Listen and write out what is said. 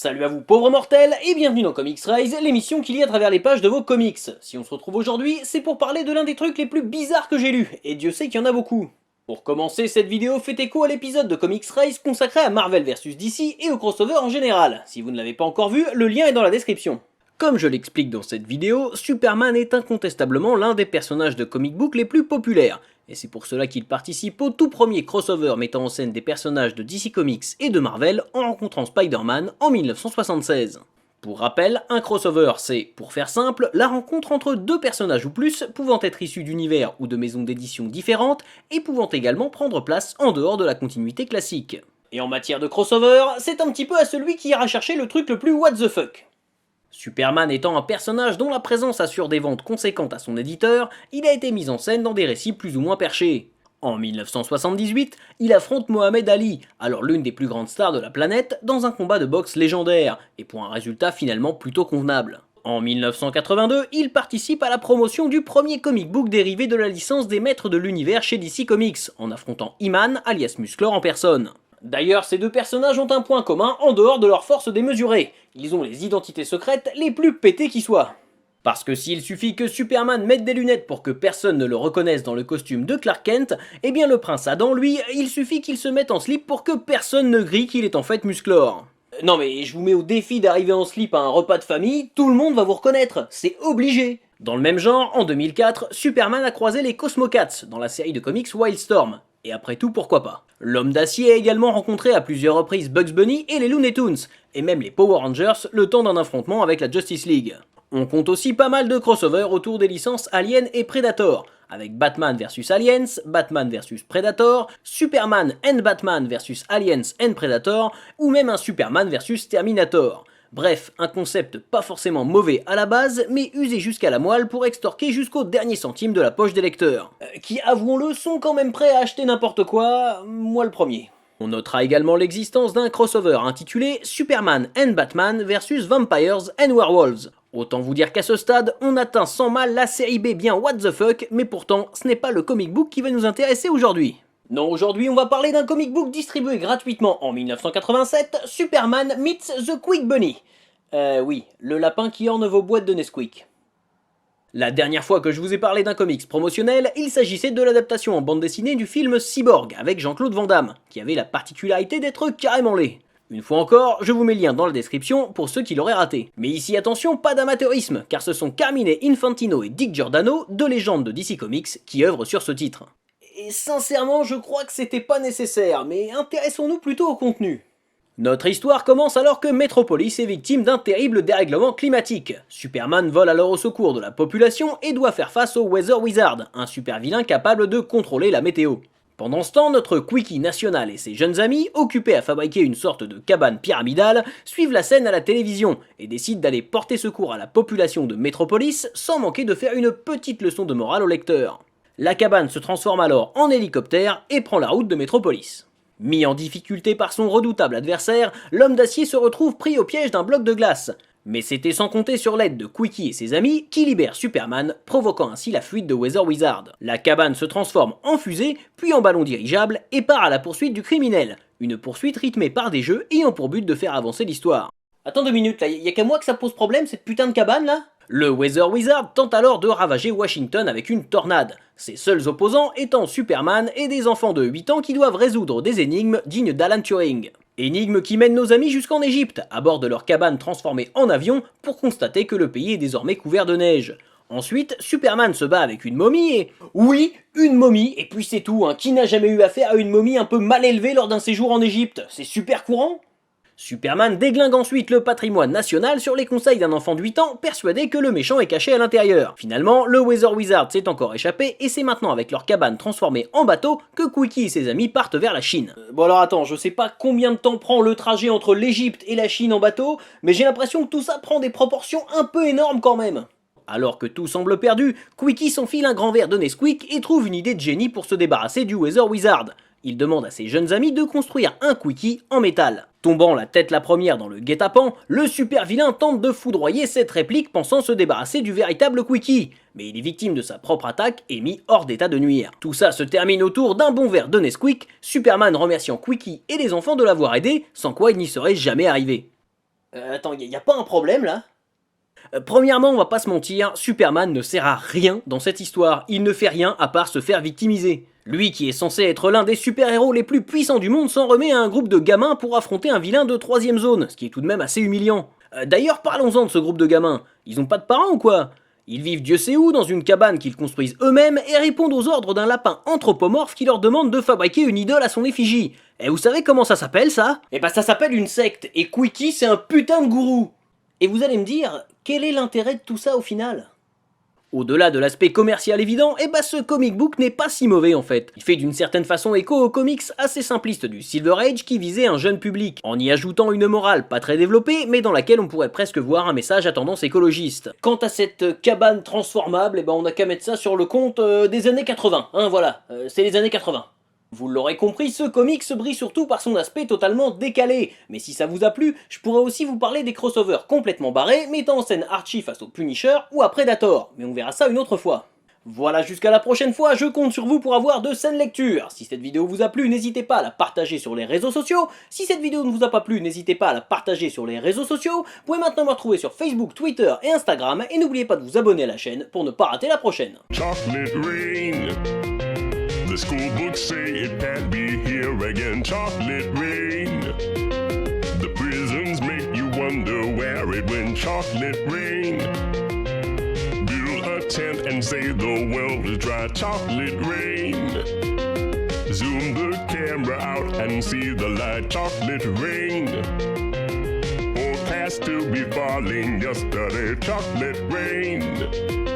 Salut à vous pauvres mortels et bienvenue dans Comics Rise, l'émission qui lit à travers les pages de vos comics. Si on se retrouve aujourd'hui, c'est pour parler de l'un des trucs les plus bizarres que j'ai lus, et Dieu sait qu'il y en a beaucoup. Pour commencer, cette vidéo fait écho à l'épisode de Comics Rise consacré à Marvel vs DC et au crossover en général. Si vous ne l'avez pas encore vu, le lien est dans la description. Comme je l'explique dans cette vidéo, Superman est incontestablement l'un des personnages de comic book les plus populaires, et c'est pour cela qu'il participe au tout premier crossover mettant en scène des personnages de DC Comics et de Marvel en rencontrant Spider-Man en 1976. Pour rappel, un crossover c'est, pour faire simple, la rencontre entre deux personnages ou plus pouvant être issus d'univers ou de maisons d'édition différentes et pouvant également prendre place en dehors de la continuité classique. Et en matière de crossover, c'est un petit peu à celui qui ira chercher le truc le plus what the fuck. Superman étant un personnage dont la présence assure des ventes conséquentes à son éditeur, il a été mis en scène dans des récits plus ou moins perchés. En 1978, il affronte Mohamed Ali, alors l'une des plus grandes stars de la planète, dans un combat de boxe légendaire, et pour un résultat finalement plutôt convenable. En 1982, il participe à la promotion du premier comic book dérivé de la licence des maîtres de l'univers chez DC Comics, en affrontant He-Man alias Musclor en personne. D'ailleurs, ces deux personnages ont un point commun en dehors de leur force démesurée. Ils ont les identités secrètes les plus pétées qui soient. Parce que s'il suffit que Superman mette des lunettes pour que personne ne le reconnaisse dans le costume de Clark Kent, eh bien le prince Adam, lui, il suffit qu'il se mette en slip pour que personne ne grille qu'il est en fait Musclor. Non mais je vous mets au défi d'arriver en slip à un repas de famille, tout le monde va vous reconnaître, c'est obligé. Dans le même genre, en 2004, Superman a croisé les Cosmocats dans la série de comics Wildstorm. Et après tout, pourquoi pas. L'Homme d'Acier a également rencontré à plusieurs reprises Bugs Bunny et les Looney Tunes, et même les Power Rangers le temps d'un affrontement avec la Justice League. On compte aussi pas mal de crossovers autour des licences Alien et Predator, avec Batman vs Aliens, Batman vs Predator, Superman and Batman vs Aliens and Predator, ou même un Superman vs Terminator. Bref, un concept pas forcément mauvais à la base, mais usé jusqu'à la moelle pour extorquer jusqu'au dernier centime de la poche des lecteurs. Qui, avouons-le, sont quand même prêts à acheter n'importe quoi, moi le premier. On notera également l'existence d'un crossover intitulé Superman and Batman vs Vampires and Werewolves. Autant vous dire qu'à ce stade, on atteint sans mal la série B bien what the fuck, mais pourtant, ce n'est pas le comic book qui va nous intéresser aujourd'hui. Non, aujourd'hui on va parler d'un comic book distribué gratuitement en 1987, Superman meets the Quick Bunny. Oui, le lapin qui orne vos boîtes de Nesquik. La dernière fois que je vous ai parlé d'un comics promotionnel, il s'agissait de l'adaptation en bande dessinée du film Cyborg avec Jean-Claude Van Damme, qui avait la particularité d'être carrément laid. Une fois encore, je vous mets le lien dans la description pour ceux qui l'auraient raté. Mais ici attention, pas d'amateurisme, car ce sont Carmine Infantino et Dick Giordano, deux légendes de DC Comics, qui œuvrent sur ce titre. Et sincèrement, je crois que c'était pas nécessaire, mais intéressons-nous plutôt au contenu. Notre histoire commence alors que Metropolis est victime d'un terrible dérèglement climatique. Superman vole alors au secours de la population et doit faire face au Weather Wizard, un super vilain capable de contrôler la météo. Pendant ce temps, notre Quickie national et ses jeunes amis, occupés à fabriquer une sorte de cabane pyramidale, suivent la scène à la télévision et décident d'aller porter secours à la population de Metropolis sans manquer de faire une petite leçon de morale aux lecteurs. La cabane se transforme alors en hélicoptère et prend la route de Metropolis. Mis en difficulté par son redoutable adversaire, l'homme d'acier se retrouve pris au piège d'un bloc de glace. Mais c'était sans compter sur l'aide de Quickie et ses amis qui libèrent Superman, provoquant ainsi la fuite de Weather Wizard. La cabane se transforme en fusée, puis en ballon dirigeable et part à la poursuite du criminel. Une poursuite rythmée par des jeux ayant pour but de faire avancer l'histoire. Attends 2 minutes là, y'a qu'à moi que ça pose problème cette putain de cabane là ? Le Weather Wizard tente alors de ravager Washington avec une tornade, ses seuls opposants étant Superman et des enfants de 8 ans qui doivent résoudre des énigmes dignes d'Alan Turing. Énigmes qui mènent nos amis jusqu'en Égypte, à bord de leur cabane transformée en avion, pour constater que le pays est désormais couvert de neige. Ensuite, Superman se bat avec une momie et... Oui, une momie, et puis c'est tout, hein. Qui n'a jamais eu affaire à une momie un peu mal élevée lors d'un séjour en Égypte? C'est super courant. Superman déglingue ensuite le patrimoine national sur les conseils d'un enfant de 8 ans persuadé que le méchant est caché à l'intérieur. Finalement, le Weather Wizard s'est encore échappé et c'est maintenant avec leur cabane transformée en bateau que Quickie et ses amis partent vers la Chine. Bon alors attends, je sais pas combien de temps prend le trajet entre l'Égypte et la Chine en bateau, mais j'ai l'impression que tout ça prend des proportions un peu énormes quand même. Alors que tout semble perdu, Quickie s'enfile un grand verre de Nesquik et trouve une idée de génie pour se débarrasser du Weather Wizard. Il demande à ses jeunes amis de construire un Quickie en métal. Tombant la tête la première dans le guet-apens, le super vilain tente de foudroyer cette réplique pensant se débarrasser du véritable Quickie. Mais il est victime de sa propre attaque et mis hors d'état de nuire. Tout ça se termine autour d'un bon verre de Nesquik, Superman remerciant Quickie et les enfants de l'avoir aidé, sans quoi il n'y serait jamais arrivé. Attends, y a pas un problème là? Premièrement, on va pas se mentir, Superman ne sert à rien dans cette histoire. Il ne fait rien à part se faire victimiser. Lui qui est censé être l'un des super-héros les plus puissants du monde s'en remet à un groupe de gamins pour affronter un vilain de 3ème zone, ce qui est tout de même assez humiliant. D'ailleurs, parlons-en de ce groupe de gamins. Ils ont pas de parents ou quoi? Ils vivent Dieu sait où dans une cabane qu'ils construisent eux-mêmes et répondent aux ordres d'un lapin anthropomorphe qui leur demande de fabriquer une idole à son effigie. Et vous savez comment ça s'appelle ça? Eh bah ça s'appelle une secte, et Quickie c'est un putain de gourou. Et vous allez me dire, quel est l'intérêt de tout ça au final? Au-delà de l'aspect commercial évident, ce comic book n'est pas si mauvais en fait. Il fait d'une certaine façon écho aux comics assez simplistes du Silver Age qui visaient un jeune public, en y ajoutant une morale pas très développée, mais dans laquelle on pourrait presque voir un message à tendance écologiste. Quant à cette cabane transformable, on a qu'à mettre ça sur le compte des années 80, hein voilà, c'est les années 80. Vous l'aurez compris, ce comics brille surtout par son aspect totalement décalé, mais si ça vous a plu, je pourrais aussi vous parler des crossovers complètement barrés, mettant en scène Archie face au Punisher ou à Predator, mais on verra ça une autre fois. Voilà, jusqu'à la prochaine fois, je compte sur vous pour avoir de saines lectures. Si cette vidéo vous a plu, n'hésitez pas à la partager sur les réseaux sociaux. Si cette vidéo ne vous a pas plu, n'hésitez pas à la partager sur les réseaux sociaux. Vous pouvez maintenant me retrouver sur Facebook, Twitter et Instagram, et n'oubliez pas de vous abonner à la chaîne pour ne pas rater la prochaine. Chocolate rain. The school books say it can't be here again. Chocolate rain. The prisons make you wonder where it went. Chocolate rain. Build a tent and say the world is dry. Chocolate rain. Zoom the camera out and see the light. Chocolate rain. Forecast to be falling yesterday. Chocolate rain.